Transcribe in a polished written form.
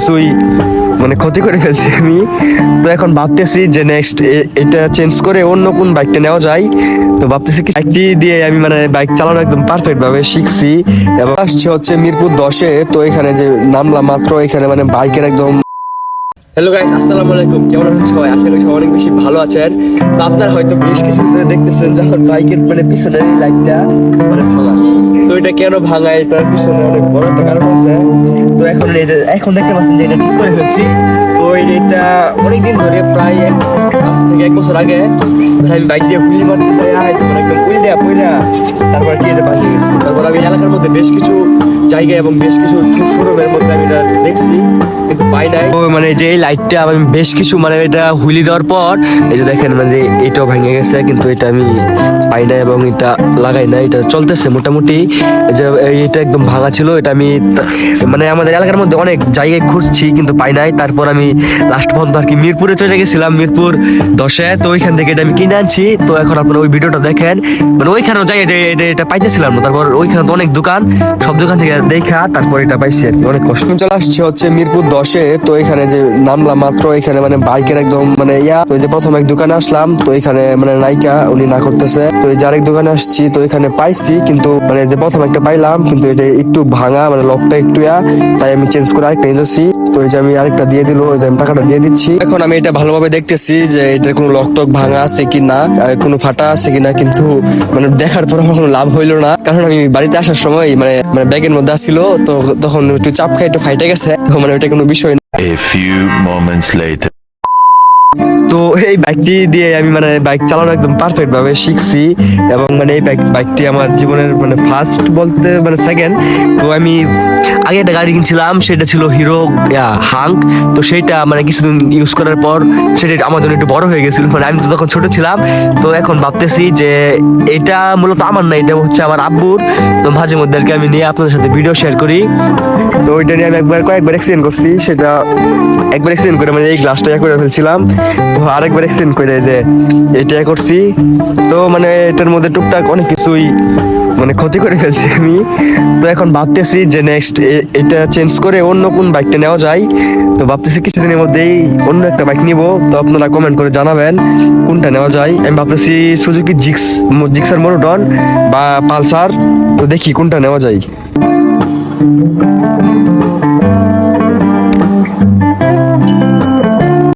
কিছুই মানে ক্ষতি করে ফেলছি আমি। তো এখন ভাবতেছি যে নেক্সট এটা চেঞ্জ করে অন্য কোন বাইকটা নেওয়া যায়। তো ভাবতেছি কি বাইকটি দিয়ে আমি মানে বাইক চালানো একদম পারফেক্ট ভাবে শিখছি এবং আসছে হচ্ছে মিরপুর 10-এ। তো এখানে যে নামলাম মাত্র, এখানে মানে বাইকের একদম হ্যালো গাইস, আসসালামু আলাইকুম। কেমন আছেন সবাই? আশা করি সবাই অনেক বেশি ভালো আছেন। তো আপনারা হয়তো বেশ কিছু ধরে দেখতেছেন যে আমার বাইকের মানে পিছনের এই লাইটটা মানে ভাঙা। তো এটা কেন ভাঙা, এটার পিছনে অনেক বড় একটা কারণ আছে। তো এখন দেখতে পাচ্ছেন যে এটা ঠিক করে ফেলছি। তো এটা অনেকদিন ধরে প্রায় 5 থেকে 1 বছর আগে আমি বাইক দিয়ে গুলি মারতে যাই, মানে একদম উল্টা পইরা তারপর কি এটা বাঁচিয়ে গেছি। তারপর আমি এলাকার মধ্যে বেশ কিছু জায়গায় এবং বেশ কিছু শোরুমের মধ্যে আমি এটা দেখছি কিন্তু পাই নাই। তো মানে যে এই লাইটটা আমি বেশ কিছু মানে এটা হুইলি দেওয়ার পর এই যে দেখেন মানে যে এটাও ভেঙে গেছে, কিন্তু এটা আমি পাই নাই এবং এটা লাগাই না। এটা চলতেছে মোটামুটি। যে এটা একদম ভাঙা ছিল, এটা আমি মানে আমাদের এলাকার মধ্যে অনেক জায়গায় খুঁজছি কিন্তু পাই নাই। তারপর আমি লাস্ট পর্যন্ত আর কি মিরপুরে চলে গেছিলাম, মিরপুর 10-এ। তো ওইখান থেকে এটা আমি কিনে আনছি। তো এখন আপনারা ওই ভিডিওটা দেখেন, মানে ওইখানেও যাই এটা পাইতেছিলাম না। তারপর ওইখানে তো অনেক দোকান, সব দোকান থেকে দেখা তারপর এটা পাইছি আর কি। অনেক কষ্ট চলে আসছে হচ্ছে মিরপুর 10-এ। তো এখানে যে নামলাম মাত্র, এখানে মানে বাইকের একদম মানে তো এই যে প্রথম এক দোকানে আসলাম, তো এখানে মানে নাইকা উনি না করতেছে। তো এই যে আরেক দোকানে আসছি, তো এখানে পাইছি কিন্তু মানে যে প্রথম একটা পাইলাম কিন্তু এটা একটু ভাঙা, মানে লকটা একটু তাই আমি চেঞ্জ করে আরেকটা নিতেছি। তো এই যে আমি আরেকটা দিয়ে দিল, ওই যে আমি টাকাটা দিয়ে দিচ্ছি। এখন আমি এটা ভালোভাবে দেখতেছি যে এটার কোনো লক টক ভাঙা আছে কি না, কোনো ফাটা আছে কিনা, কিন্তু মানে দেখার পর আমার কোনো লাভ হইলো না, কারণ আমি বাড়িতে আসার সময় মানে মানে ব্যাগের মধ্যে আসছিল, তো তখন একটু চাপ খাই একটু ফাইটে গেছে। তো মানে ওইটা কোনো বিষয় না। A few moments later. তো এই বাইকটি দিয়ে আমি মানে বাইক চালানো একদম পারফেক্ট ভাবে শিখছি এবং মানে এই বাইকটি আমার জীবনের মানে ফার্স্ট বলতে মানে সেকেন্ড। তো আমি আগে একটা গাড়ি কিনছিলাম, সেটা ছিল হিরো হাঙ্ক। তো সেইটা মানে কিছুদিন ইউজ করার পর সেটা আমার জন্য একটু বড় হয়ে গেছিল, মানে আমি তো তখন ছোট ছিলাম। তো এখন ভাবতেছি যে এটা মূলত আমার না, এটা হচ্ছে আমার আব্বুর। তো মাঝে মধ্যে আর কি আমি নিয়ে আপনাদের সাথে ভিডিও শেয়ার করি। তো ওইটা নিয়ে আমি কয়েকবার অ্যাক্সিডেন্ট করছি। সেটা একবার অ্যাক্সিডেন্ট করে মানে এই গ্লাসটা করে ফেলছিলাম, তো আরেকবার অ্যাক্সিডেন্ট করে যে এটা করছি। তো মানে এটার মধ্যে টুকটাক অনেক কিছুই মানে ক্ষতি করে ফেলছি আমি। তো এখন ভাবতেছি যে নেক্সট এটা চেঞ্জ করে অন্য কোন বাইকটা নেওয়া যায়। তো ভাবতেছি কিছুদিনের মধ্যেই অন্য একটা বাইক নিব। তো আপনারা কমেন্ট করে জানাবেন কোনটা নেওয়া যায়। আমি ভাবতেছি সুজুকি জিক্সার মনোটন বা পালসার। তো দেখি কোনটা নেওয়া যায়।